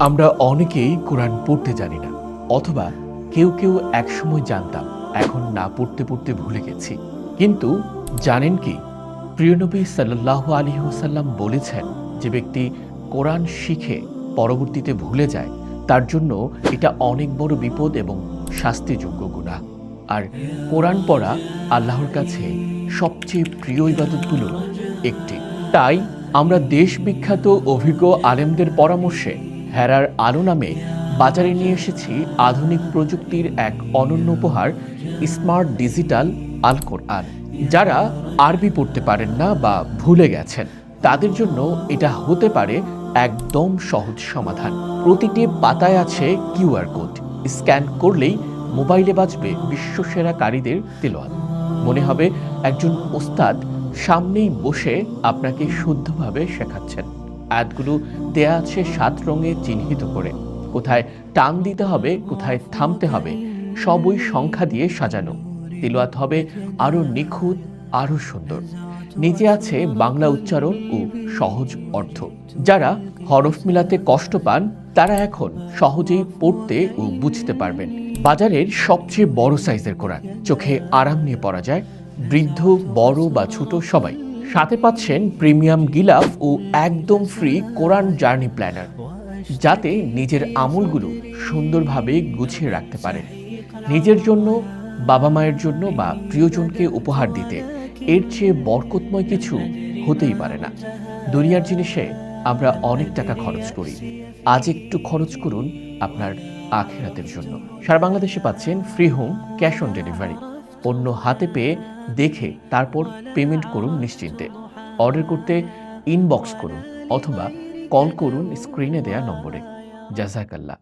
আমরা অনেকেই কোরআন পড়তে জানি না, অথবা কেউ কেউ একসময় জানতাম, এখন না পড়তে পড়তে ভুলে গেছি। কিন্তু জানেন কি, প্রিয় নবী সাল্লাল্লাহু আলাইহি ওয়াসাল্লাম বলেছেন, যে ব্যক্তি কোরআন শিখে পরবর্তীতে ভুলে যায়, তার জন্য এটা অনেক বড় বিপদ এবং শাস্তিযোগ্য গুনাহ। আর কোরআন পড়া আল্লাহর কাছে সবচেয়ে প্রিয় ইবাদতগুলোর একটি। তাই আমরা দেশ বিখ্যাত অভিজ্ঞ আলেমদের পরামর্শে হেরার আলো নামে বাজারে নিয়ে এসেছি আধুনিক প্রযুক্তির এক অনন্য উপহার, স্মার্ট ডিজিটাল আল কোরআন। যারা আরবি পড়তে পারেন না বা ভুলে গেছেন, তাদের জন্য এটা হতে পারে একদম সহজ সমাধান। প্রতিটি পাতায় আছে কিউআর কোড। স্ক্যান করলেই মোবাইলে বাজবে বিশ্বসেরা কারীদের তিলাওয়াত। মনে হবে একজন ওস্তাদ সামনেই বসে আপনাকে শুদ্ধভাবে শেখাচ্ছেন। আয়াতগুলো দেয়া আছে 7 রঙে চিহ্নিত করে। কোথায় টান দিতে হবে, কোথায় থামতে হবে, সবই সংখ্যা দিয়ে সাজানো। তিলাওয়াত হবে আরো নিখুঁত, আরো সুন্দর। নিচে আছে বাংলা উচ্চারণ ও সহজ অর্থ। যারা হরফ মিলাতে কষ্ট পান, তারা এখন সহজেই পড়তে ও বুঝতে পারবেন। বাজারের সবচেয়ে বড় সাইজের কোরআন, চোখে আরাম নিয়ে পড়া যায়, বৃদ্ধ, বড় বা ছোট সবাই। সাথে পাচ্ছেন প্রিমিয়াম গিলাফ ও একদম ফ্রি কোরআন জার্নি প্ল্যানার, যাতে নিজের আমলগুলো সুন্দরভাবে গুছিয়ে রাখতে পারেন। নিজের জন্য, বাবা মায়ের জন্য বা প্রিয়জনকে উপহার দিতে এর চেয়ে বরকতময় কিছু হতেই পারে না। দুনিয়ার জিনিসে আমরা অনেক টাকা খরচ করি, আজ একটু খরচ করুন আপনার আখিরাতের জন্য। সারা বাংলাদেশে পাচ্ছেন free home, cash on delivery. পণ্য হাতে পেয়ে দেখে তারপর পেমেন্ট করুন নিশ্চিন্তে। অর্ডার করতে ইনবক্স করুন অথবা কল করুন স্ক্রিনে দেয়া নম্বরে। জাযাকাল্লাহ।